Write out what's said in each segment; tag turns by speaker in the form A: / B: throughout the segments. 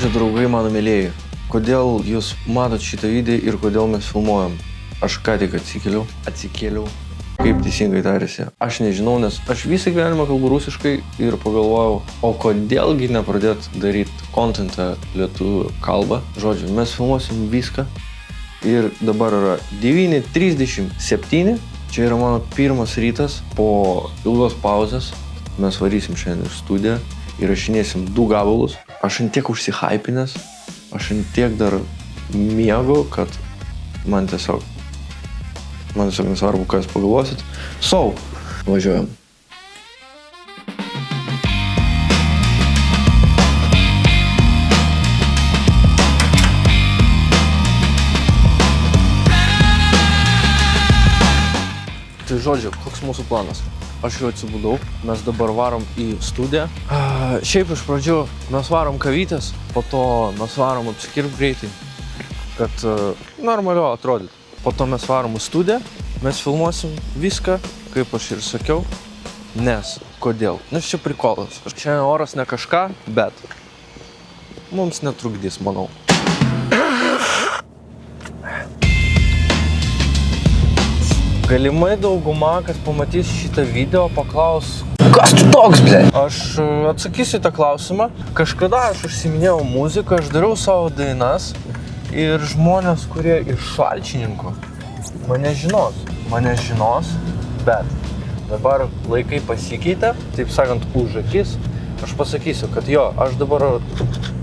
A: Žodžiu, draugai mano mėlėjai, kodėl jūs matot šitą video ir kodėl mes filmuojam? Aš ką tik atsikėliau, kaip teisingai tarėsi. Aš nežinau, nes aš visą gyvenimą kalbu rusiškai ir pagalvojau, o kodėlgi nepradėt daryti kontentą lietuvių kalbą. Žodžiu, mes filmuosim viską ir dabar yra 9:37. Čia yra mano pirmas rytas po ilgos pauzės. Mes varysim šiandien į studiją, įrašinėsim 2 gabalus. Aš ant tiek užsihypinęs, aš ant tiek dar miegu, kad man tiesiog nesvarbu, ką jūs pagalvosit. Važiuojam. Tai žodžiu, koks mūsų planas? Aš jau atsibudau, mes dabar varom į studiją. Šiaip iš pradžių mes varom kavytės, po to mes varom apsikirpt greitai, kad normaliau atrodytų. Po to mes varom į studiją, mes filmuosim viską, kaip aš ir sakiau. Nes, kodėl? Nes čia prikolas. Šiandien oras ne kažką, bet mums netrukdys, manau. Galimai dauguma, kas pamatys šitą video, paklaus, kas tu toks, ble? Aš atsakysiu tą klausimą. Kažkada aš užsiminėjau muziką, aš dariau savo dainas ir žmonės, kurie iš Šalčininkų mane žinos, bet dabar laikai pasikeitė, taip sakant, už akis. Aš pasakysiu, kad jo, aš dabar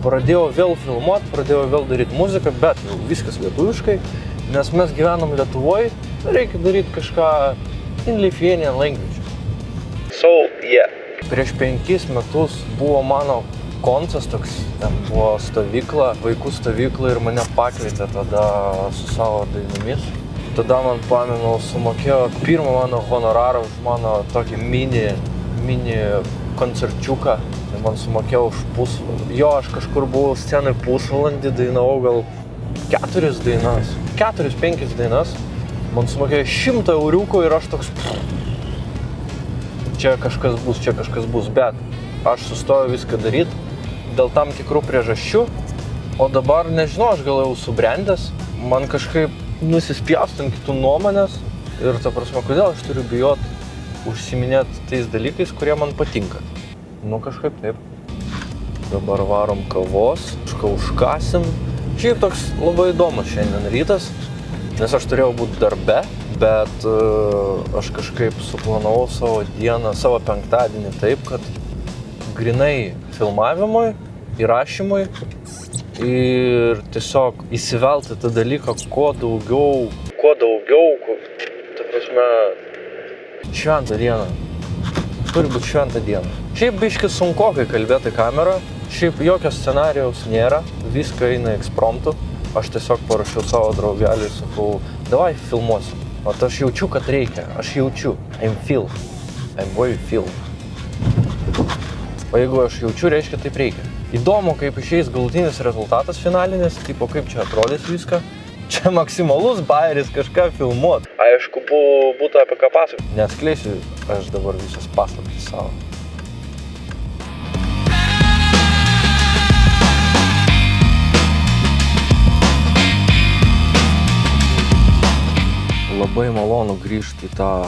A: pradėjau vėl filmuot, pradėjau vėl daryti muziką, bet jau viskas lietuviškai, nes mes gyvenam Lietuvoje. Reikia daryti kažką in Lithuanian language. Prieš 5 metus buvo mano koncas toks, ten buvo stovykla, vaikų stovykla ir mane pakvietė tada su savo dainomis. Tada man pamenu, sumokėjo pirmą mano honorarą už mano tokį mini koncerčiuką. Tai man sumokėjo už pusvalandį. Jo, aš kažkur buvau scenai pusvalandį, dainavau gal 4 dainas. 4-5 dainas. Man sumokėjo 100 euriukų ir aš toks... Čia kažkas bus, bet aš sustojau viską daryti dėl tam tikrų priežasčių, o dabar, nežinau, aš gal jau subrendęs, man kažkaip nusispjaust ant kitų nuomonės ir ta prasme, kodėl aš turiu bijot užsiminėti tais dalykais, kurie man patinka. Nu, kažkaip taip. Dabar varom kavos, kažką užkasim. Šiaip toks labai įdomus šiandien rytas. Nes aš turėjau būti darbe, bet aš kažkaip suplanavau savo dieną, savo penktadienį taip, kad grinai filmavimui, įrašymui ir tiesiog įsivelti tą dalyką kuo daugiau, ta prasme, šventą dieną. Turi būti šventą dieną. Šiaip biškis sunkokai kalbėti kamerą, šiaip jokio scenarijaus nėra, viską eina ekspromtu. Aš tiesiog parašiau savo draugeliui, sakau, davai filmuosim. O aš jaučiu, kad reikia. Aš jaučiu. I'm very feel. O jeigu aš jaučiu, reiškia, taip reikia. Įdomu, kaip išeis galutinis rezultatas finalinis, tipo kaip čia atrodys viską. Čia maksimalus bajeris kažką filmuot. Aišku, būtų apie ką pasakoti. Neatskleisiu aš dabar visas paslaptis savo. Labai malonu grįžti į tą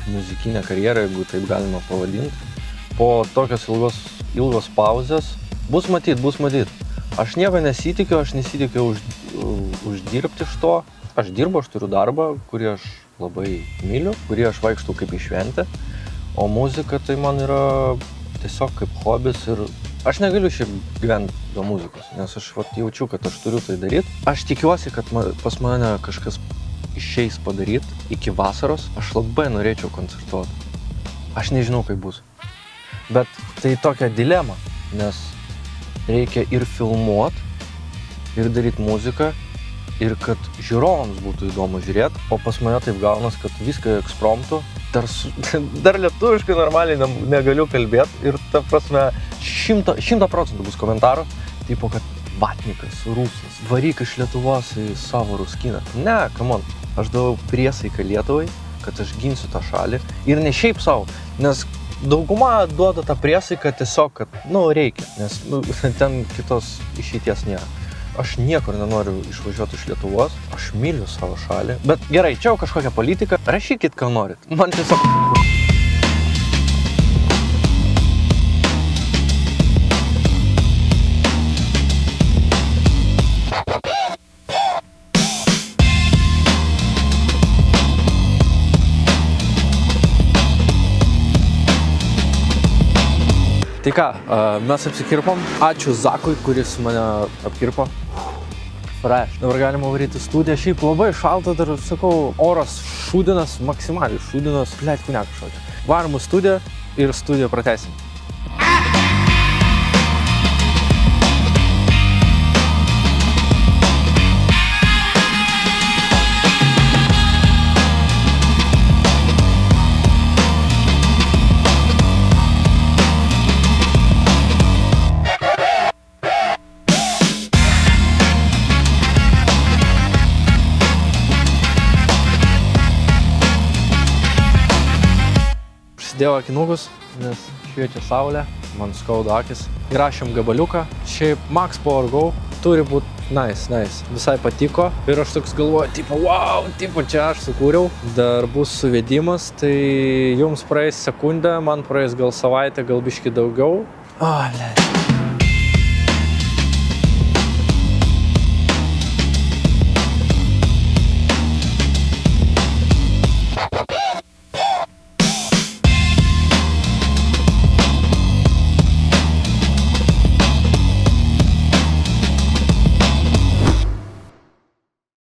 A: muzikinę karjerą, jeigu taip galima pavadinti. Po tokios ilgos pauzės bus matyt. Aš nieko nesitikiu, uždirbti iš to. Aš dirbu, aš turiu darbą, kurį aš labai myliu, kurį aš vaikštau kaip į šventę. O muzika tai man yra tiesiog kaip hobis ir aš negaliu šiaip gyventi be muzikos, nes aš jaučiu, kad aš turiu tai daryti. Aš tikiuosi, kad pas mane kažkas išeis padaryti iki vasaros. Aš labai norėčiau koncertuoti. Aš nežinau, kaip bus. Bet tai tokia dilema, nes reikia ir filmuot, ir daryti muziką, ir kad žiūrovams būtų įdomu žiūrėti, o pas mane taip gaunas, kad viską ekspromtu. Dar lietuviškai normaliai negaliu kalbėti ir ta prasme 100% bus komentarų, tipo, kad vatnikas, rusas, varyk iš Lietuvos į savo ruskiną. Ne, come on. Aš davau priesaiką Lietuvai, kad aš ginsiu tą šalį. Ir ne šiaip savo, nes Dauguma duoda tą priesaiką tiesiog, kad, reikia, nes ten kitos išeities nėra. Aš niekur nenoriu išvažiuoti iš Lietuvos, aš myliu savo šalį. Bet gerai, čia jau kažkokia politika, rašykit, ką norit. Man tiesiog... Tai ką, mes apsikirpom. Ačiū Zakui, kuris mane apkirpo. Fresh. Dabar galima varyti studiją. Šiaip labai šalta, dar sakau, oras šūdinas, maksimaliai šūdinas. Blet, kunia kažkokia. Varom į studiją ir studiją pratęsim. Dėjau akinukus, nes šviečia saulė, man skauda akis. Įrašėm gabaliuką, šiaip Max Power Go turi būti nice. Visai patiko ir aš toks galvoju, wow, čia aš sukūriau. Dar bus suvedimas, tai jums praeis sekundę, man praeis gal savaitę, gal biškį daugiau.